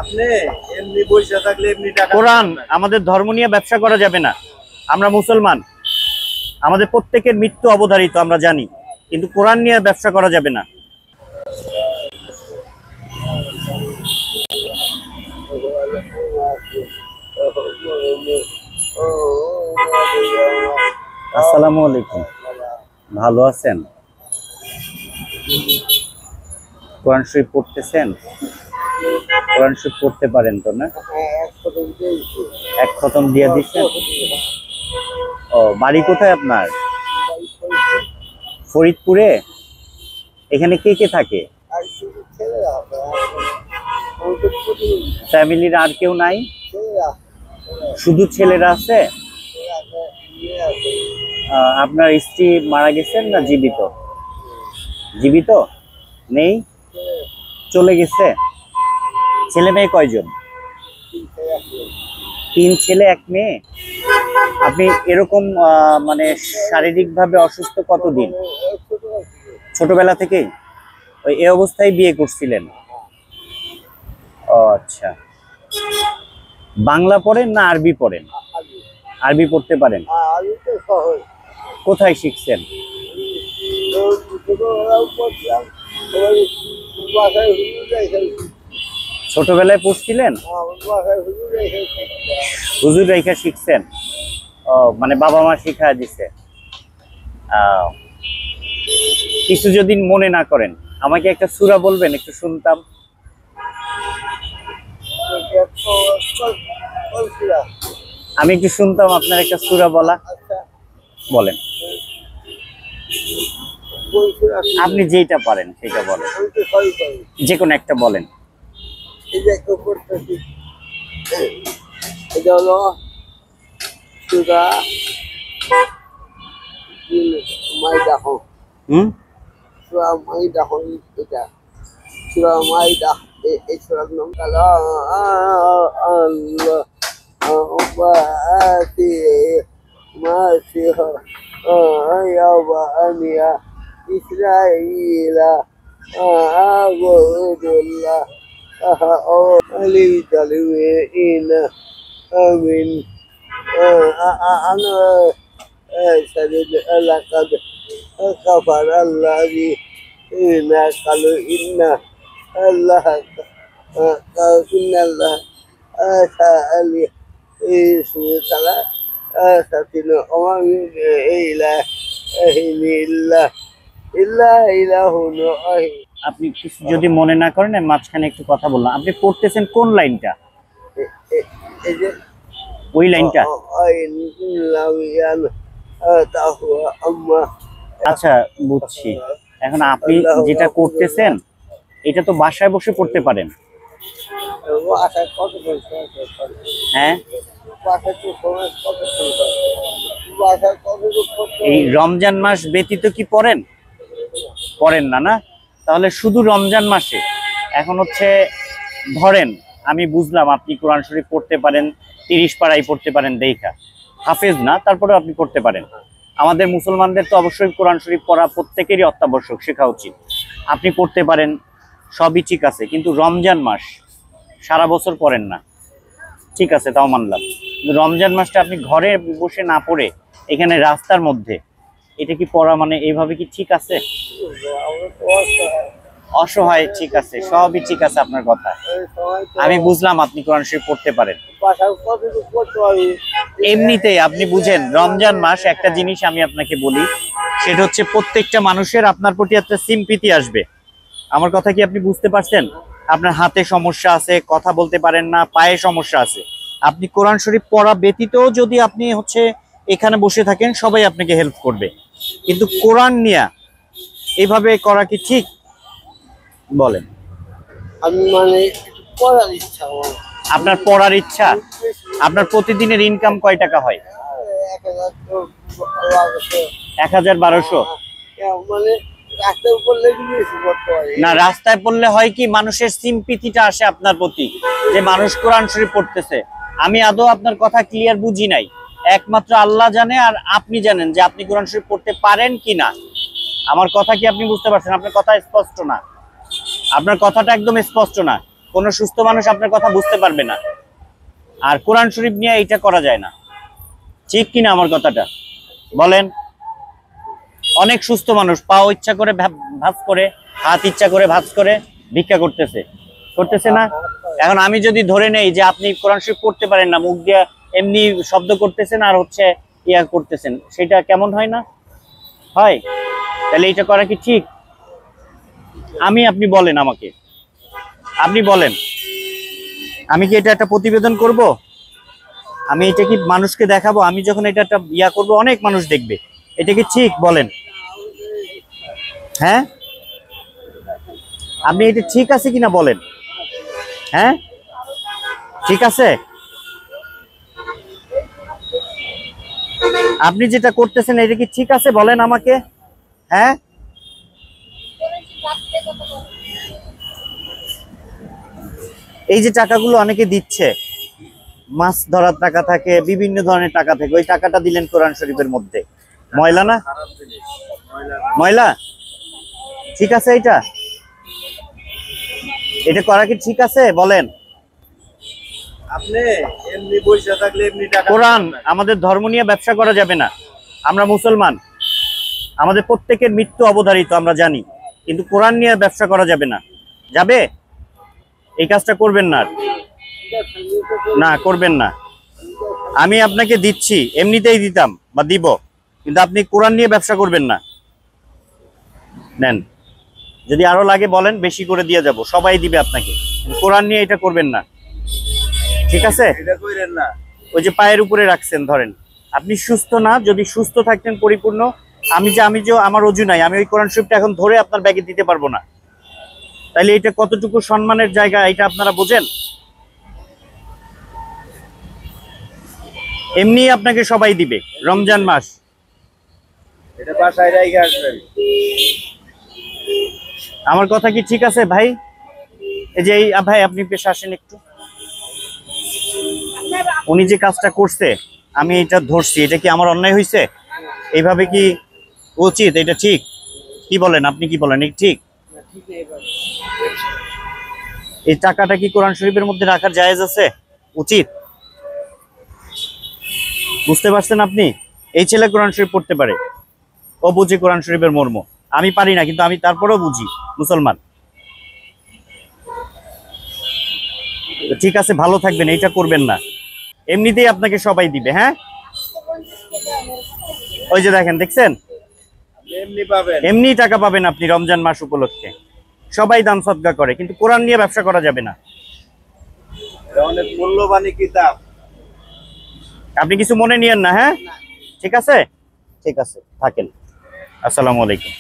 আপনি এমনি বইসা থাকলে এমনি টাকা কোরআন আমাদের ধর্ম নিয়ে ব্যবসা করা যাবে না। আমরা মুসলমান, আমাদের প্রত্যেকের মৃত্যু অবধারিত আমরা জানি, কিন্তু কোরআন নিয়ে ব্যবসা করা যাবে না। আসসালামু আলাইকুম, ভালো আছেন? কোরআন শরীফ পড়তেছেন? কোরআন শরীফ পড়তে পারেন তো না? এক খতম দিয়ে দিচ্ছেন? ও, বাড়ি কোথায় আপনার? ফরিদপুরে। এখানে কে কে থাকে? ফ্যামিলির আর কেউ নাই? শুধু ছেলেরা আছে? আপনার স্ত্রী মারা গেছেন না জীবিত? জীবিত নেই, চলে গেছে। ছেলে মেয়ে কয়জন? 3 ছেলে 1 মেয়ে। আপনি এরকম মানে শারীরিকভাবে অসুস্থ কতদিন? ছোটবেলা থেকেই এই অবস্থায় বিয়ে করছিলেন? ও আচ্ছা। বাংলা পড়েন না আরবি পড়েন? আরবি পড়তে পারেন? কোথায় শিখছেন? ছোটবেলায় পড়ছিলেন? হুজুর রাইখা শিখছেন? ও, মানে বাবা মা শিখায় দিছে। কিছু যদি মনে না করেন, আমাকে একটা সূরা বলবেন, একটু শুনতাম। আমি একটু শুনতাম আপনার একটা সূরা বলা। বলেন, আপনি যেটা পারেন সেটা বলেন, যে কোনো একটা বলেন। এটা হলো সূরা মাইদা। সূরা মাইদা হল এটা। সূরা মাইদা এই সূরার নাম আল্লাহ আতি মাসিহ আনিয়া ইসরাঈলা আবুদুল্লাহ আলি তালিমিনা আমিন আনা সাদিদ লাকাদ কাফার আল্লাহি ইন্না কালু ইন্না আল্লাহ ইন্নাল্লাহ আলি ইসুতালা সাতিনা ওয়ামিন ইল্লাহ ইলাহুন ওয়াহিদ। আপনি কিছু যদি মনে না করেন, আমি মাঝখানে একটু কথা বললাম। আপনি পড়তেছেন কোন লাইনটা? এই যে ওই লাইনটা। আচ্ছা, বুঝছি। এখন আপনি যেটা করতেছেন এটা তো বাসায় বসে পড়তে পারেন। হ্যাঁ, এই রমজান মাস ব্যতীত কি পড়েন? পড়েন না, না? তাহলে শুধু রমজান মাসে এখন হচ্ছে ধরেন, আমি বুঝলাম আপনি কোরআন শরীফ পড়তে পারেন, 30 পারাই পড়তে পারেন, দেখা হাফেজ না, তারপরেও আপনি পড়তে পারেন। আমাদের মুসলমানদের তো অবশ্যই কোরআন শরীফ পড়া প্রত্যেকেরই অত্যাবশ্যক, শেখা উচিত। আপনি পড়তে পারেন, সবই ঠিক আছে, কিন্তু রমজান মাস সারা বছর পড়েন না, ঠিক আছে, তাও মানলাম। কিন্তু রমজান মাসটা আপনি ঘরে বসে না পড়ে এখানে রাস্তার মধ্যে, এটা কি পড়া মানে এইভাবে কি ঠিক আছে? অসহায়, ঠিক আছে, সবই ঠিক আছে আপনার কথা, আমি বুঝলাম আপনি কোরআন শরীফ পড়তে পারেন। এমনিতেই আপনি বুঝেন, রমজান মাস একটা জিনিস আমি আপনাকে বলি, সেটা হচ্ছে প্রত্যেকটা মানুষের আপনার প্রতি একটা সিম্পিতি আসবে। আমার কথা কি আপনি বুঝতে পারছেন? আপনার হাতে সমস্যা আছে, কথা বলতে পারেন না, পায়ে সমস্যা আছে, আপনি কোরআন শরীফ পড়া ব্যতীত যদি আপনি হচ্ছে এখানে বসে থাকেন, সবাই আপনাকে হেল্প করবে। কিন্তু কোরআন নিয়ে এইভাবে করা কি ঠিক? বলেন। আমি মানে পড়ার ইচ্ছা। আপনার পড়ার ইচ্ছা? আপনার প্রতিদিনের ইনকাম কয় টাকা হয়? 1000-1200। মানে রাস্তায় পড়লে না, রাস্তায় পড়লে হয় কি, মানুষের সিম্পিতিটা আসে আপনার প্রতি, যে মানুষ কোরআন শরীফ পড়তেছে। আমি আদৌ আপনার কথা ক্লিয়ার বুঝি নাই, একমাত্র আল্লাহ জানে আর আপনি জানেন যে আপনি কোরআন শরীফ পড়তে পারেন কিনা। আমার কথা কি আপনি বুঝতে পারছেন? আপনার কথা স্পষ্ট না, আপনার কথাটা একদম স্পষ্ট না। কোনো সুস্থ মানুষ আপনার কথা বুঝতে পারবে না। আর কোরআন শরীফ নিয়ে এটা করা যায় না, ঠিক কিনা আমার কথাটা বলেন? অনেক সুস্থ মানুষ পাও ইচ্ছা করে ভাঁজ করে, হাত ইচ্ছা করে ভাঁজ করে ভিক্ষা করতেছে না? এখন আমি যদি ধরে নেই যে আপনি কোরআন শরীফ পড়তে পারেন না, মুখ দিয়ে এমনি শব্দ করতেছেন আর হচ্ছে ইয়া করতেছেন, সেটা কেমন হয় না? হয়? তাহলে এটা করা কি ঠিক? আপনি বলেন আমাকে, আপনি বলেন, আমি কি এটা একটা প্রতিবেদন করব? আমি এটা কি মানুষকে দেখাবো? আমি যখন এটা একটা ইয়া করবো অনেক মানুষ দেখবে, এটা কি ঠিক বলেন? হ্যাঁ, আপনি এটা ঠিক আছে কিনা বলেন? হ্যাঁ ঠিক আছে? আপনি যেটা করতেছেন এটা কি ঠিক আছে বলেন আমাকে? হ্যাঁ, এই যে টাকাগুলো অনেকে দিচ্ছে, মাছ ধরার টাকা থাকে, বিভিন্ন ধরনের টাকা থাকে, ওই টাকাটা দিলেন কোরআন শরীফের মধ্যে, ময়লা না? ময়লা? ঠিক আছে? এটা করা কি ঠিক আছে বলেন? আপনি এমনি বসে থাকলে এমনি টাকা কোরআন, আমাদের ধর্ম নিয়ে ব্যবসা করা যাবে না। আমরা মুসলমান, আমাদের প্রত্যেকের মৃত্যু অবধারিত আমরা জানি, কিন্তু কোরআন নিয়ে ব্যবসা করা যাবে না। যাবে? এই কাজটা করবেন না, না করবেন না। আমি আপনাকে দিচ্ছি, এমনিতেই দিতাম বা দিব, কিন্তু আপনি কোরআন নিয়ে ব্যবসা করবেন না। নেন, যদি আরো লাগে বলেন, বেশি করে দিয়ে যাব, সবাই দিবে আপনাকে, কোরআন নিয়ে এটা করবেন না, ঠিক আছে? এটা কইরেন না। ওই যে পায়ের উপরে রাখছেন, ধরেন আপনি সুস্থ না, যদি সুস্থ থাকতেন পরিপূর্ণ, আমি যে আমার অজু নাই, আমি ওই কোরআন শরীফটা এখন ধরে আপনার ব্যাগে দিতে পারবো না। তাইলে এটা কতটুকু সম্মানের জায়গা এটা আপনারা বোঝেন? এমনি আপনাকে সবাই দিবে, রমজান মাস। এটা বাসায় রেখে আসবেন। আমার কথা কি ঠিক আছে ভাই? এই যে এই ভাই, আপনি পেশা আসেন একটু। উনি যে কাজটা করছে, আমি এটা ধরছি, এটা কি আমার অন্যায় হয়েছে? এইভাবে কি উচিত? এটা ঠিক? কি বলেন আপনি, কি বলেন এটা ঠিক? এই টাকাটা কি কোরআন শরীফের মধ্যে রাখার জায়েজ আছে? উচিত? বুঝতে পারছেন আপনি? এই ছেলে কোরআন শরীফ পড়তে পারে, ও বুঝি কোরআন শরীফের মর্ম, আমি পারি না, কিন্তু আমি তারপরেও বুঝি, মুসলমান। ঠিক আছে, ভালো থাকবেন, এইটা করবেন না। এমনিতেই আপনাকে সবাই দিবে। হ্যাঁ, ওই যে দেখেন, দেখছেন, এমনি পাবেন, এমনি টাকা পাবেন আপনি রমজান মাস উপলক্ষে। সবাই দান সদকা করে, কিন্তু কোরআন নিয়ে ব্যবসা করা যাবে না। অনেক মূল্যবান কিতাব। আপনি কিছু মনে নিয়েন না। হ্যাঁ, ঠিক আছে, ঠিক আছে, থাকেন। আসসালামু আলাইকুম।